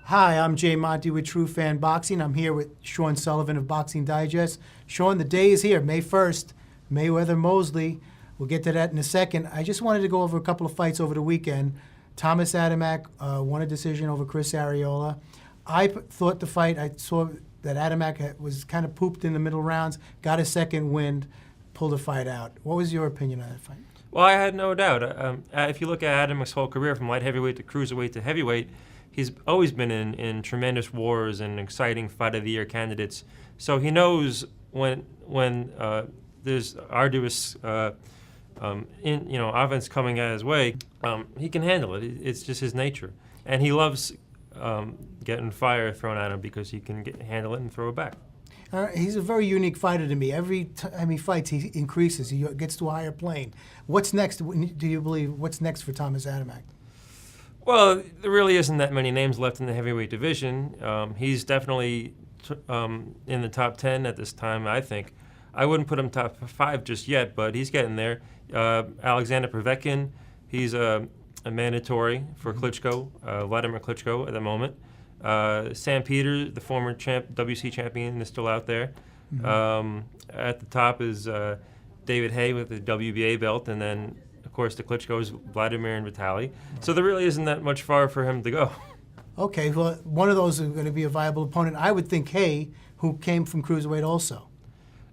Hi, I'm Jay Monte with True Fan Boxing. I'm here with Sean Sullivan of Boxing Digest. Sean, the day is here, May 1st, Mayweather-Mosley. We'll get to that in a second. I just wanted to go over a couple of fights over the weekend. Tomasz Adamek won a decision over Adamek-Arreola. I thought the fight, I saw that Adamek was kind of pooped in the middle rounds, got a second wind, pulled the fight out. What was your opinion on that fight? Well, I had no doubt. If you look at Adamek's whole career, from light heavyweight to cruiserweight to heavyweight, he's always been in tremendous wars and exciting fight of the year candidates. So he knows when there's arduous offense coming at his way, he can handle it. It's just his nature, and he loves getting fire thrown at him because he can handle it and throw it back. He's a very unique fighter to me. Every time he fights, he increases. He gets to a higher plane. What's next? Do you believe? What's next for Tomasz Adamek? Well, there really isn't that many names left in the heavyweight division. He's definitely in the top 10 at this time, I think. I wouldn't put him top 5 just yet, but he's getting there. Alexander Povetkin, he's a mandatory for Klitschko, Vladimir Klitschko at the moment. Sam Peters, the former WC champion, is still out there. At the top is David Haye with the WBA belt, and then, of course, the Klitschko's Vladimir and Vitaly. So there really isn't that much far for him to go. Okay, well, one of those is going to be a viable opponent. I would think Haye, who came from cruiserweight also.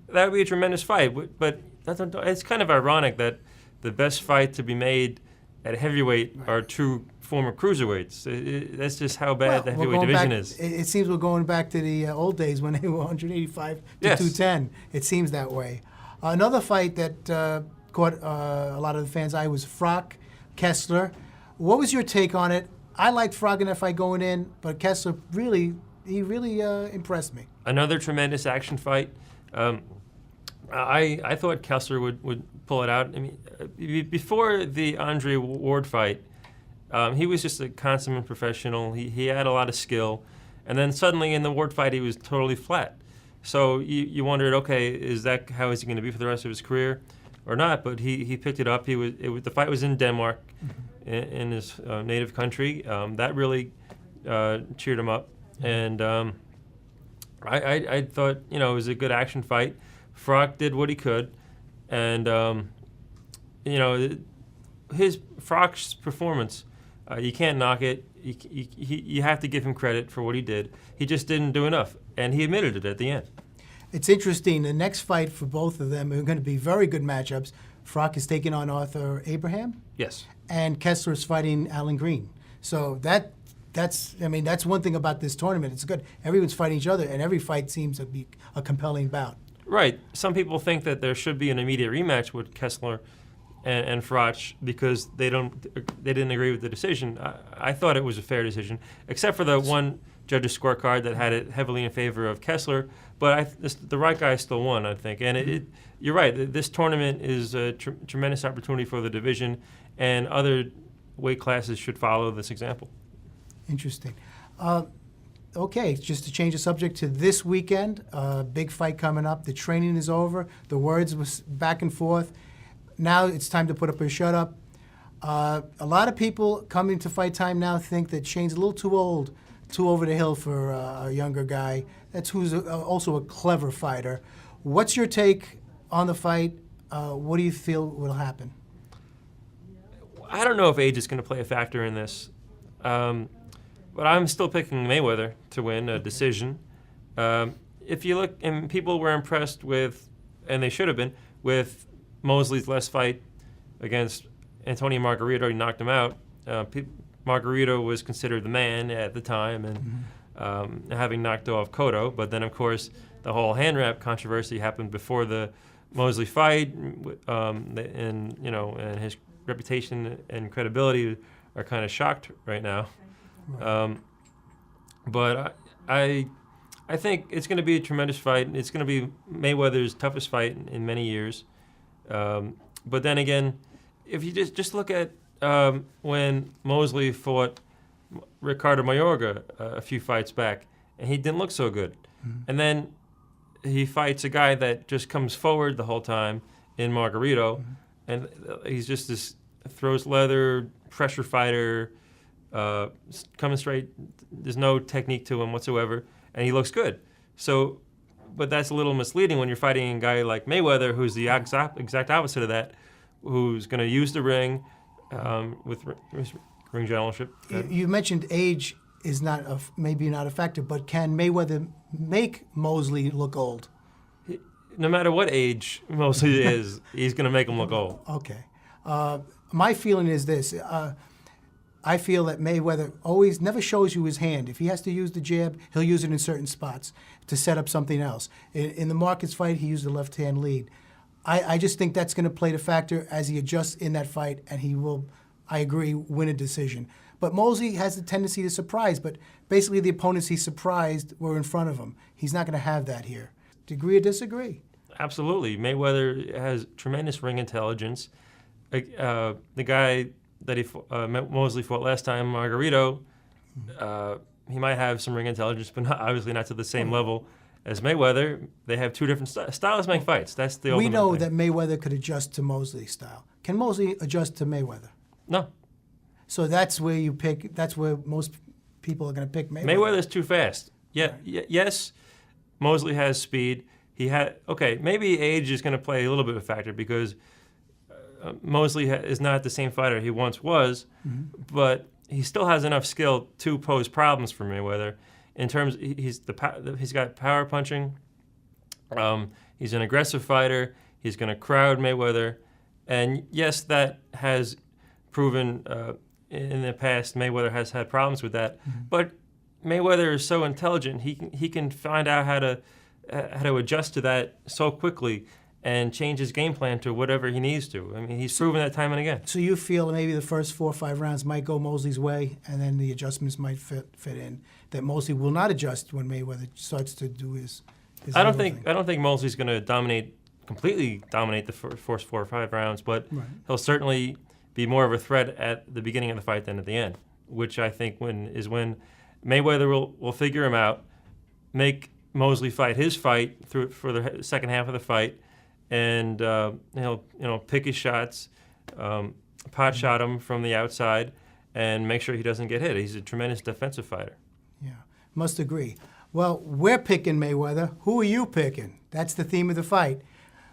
That would be a tremendous fight, but it's kind of ironic that the best fight to be made at heavyweight are two former cruiserweights. That's just how bad the heavyweight division is. It seems we're going back to the old days when they were 185 to 210. It seems that way. Another fight that caught a lot of the fans' eye was Froch-Kessler. What was your take on it? I liked Froch in that fight going in, but Kessler really impressed me. Another tremendous action fight. I thought Kessler would pull it out. I mean, before the Andre Ward fight, he was just a consummate professional. He had a lot of skill, and then suddenly in the Ward fight, he was totally flat. So you wondered, okay, how is he going to be for the rest of his career, or not? But he picked it up. The fight was in Denmark, in his native country. That really cheered him up, and I thought it was a good action fight. Froch did what he could, and Froch's performance, you can't knock it. You have to give him credit for what he did. He just didn't do enough, and he admitted it at the end. It's interesting. The next fight for both of them are going to be very good matchups. Froch is taking on Arthur Abraham. Yes. And Kessler is fighting Alan Green. So that's one thing about this tournament. It's good. Everyone's fighting each other, and every fight seems to be a compelling bout. Right. Some people think that there should be an immediate rematch with Kessler and Froch because they didn't agree with the decision. I thought it was a fair decision, except for the one judge's scorecard that had it heavily in favor of Kessler. But the right guy still won, I think. And you're right. This tournament is a tremendous opportunity for the division, and other weight classes should follow this example. Interesting. Okay, just to change the subject to this weekend, big fight coming up. The training is over. The words was back and forth. Now it's time to put up or shut up. A lot of people coming to Fight Time now think that Shane's a little too old, too over the hill for a younger guy. Who's also a clever fighter. What's your take on the fight? What do you feel will happen? I don't know if age is going to play a factor in this. But I'm still picking Mayweather to win a decision. If you look, and people were impressed with, and they should have been, with Mosley's last fight against Antonio Margarito. He knocked him out. Margarito was considered the man at the time, and having knocked off Cotto. But then, of course, the whole hand wrap controversy happened before the Mosley fight, and his reputation and credibility are kind of shocked right now. But I think it's going to be a tremendous fight. It's going to be Mayweather's toughest fight in many years. But then again, if you just look at when Mosley fought Ricardo Mayorga a few fights back, and he didn't look so good. And then he fights a guy that just comes forward the whole time in Margarito, and he's just this throws leather, pressure fighter, coming straight. There's no technique to him whatsoever, and he looks good. So, but that's a little misleading when you're fighting a guy like Mayweather, who's the exact opposite of that, who's going to use the ring with ring generalship. You mentioned age is maybe not a factor, but can Mayweather make Mosley look old? No matter what age Mosley is, he's going to make him look old. Okay. My feeling is this. I feel that Mayweather always never shows you his hand. If he has to use the jab, he'll use it in certain spots to set up something else. In the Marcus fight, he used the left-hand lead. I just think that's going to play the factor as he adjusts in that fight, and he will, I agree, win a decision. But Mosley has the tendency to surprise, but basically the opponents he surprised were in front of him. He's not going to have that here. Agree or disagree? Absolutely. Mayweather has tremendous ring intelligence. The guy that Mosley fought last time, Margarito, he might have some ring intelligence, but obviously not to the same level as Mayweather. They have two different styles make fights. That's the ultimate We know thing. that Mayweather could adjust to Mosley's style. Can Mosley adjust to Mayweather? No. So that's where you pick. That's where most people are going to pick Mayweather. Mayweather's too fast. Yes, Mosley has speed. Maybe age is going to play a little bit of a factor because Mosley is not the same fighter he once was, but he still has enough skill to pose problems for Mayweather. In terms, he's got power punching. He's an aggressive fighter. He's going to crowd Mayweather, and yes, that has proven in the past. Mayweather has had problems with that, but Mayweather is so intelligent. He can find out how to adjust to that so quickly and change his game plan to whatever he needs to. I mean, he's proven that time and again. So you feel maybe the first 4 or 5 rounds might go Mosley's way, and then the adjustments might fit in. That Mosley will not adjust when Mayweather starts to do his I don't little think thing. Mosley's going to completely dominate the first 4 or 5 rounds, but Right. he'll certainly be more of a threat at the beginning of the fight than at the end, which I think is when Mayweather will figure him out, make Mosley fight his fight for the second half of the fight, and he'll pick his shots, pot shot him from the outside, and make sure he doesn't get hit. He's a tremendous defensive fighter. Yeah, must agree. Well, we're picking Mayweather. Who are you picking? That's the theme of the fight.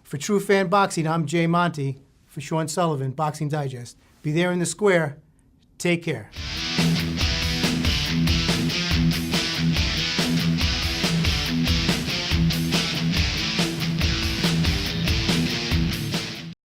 For True Fan Boxing, I'm Jay Monte. For Sean Sullivan, Boxing Digest. Be there in the square. Take care.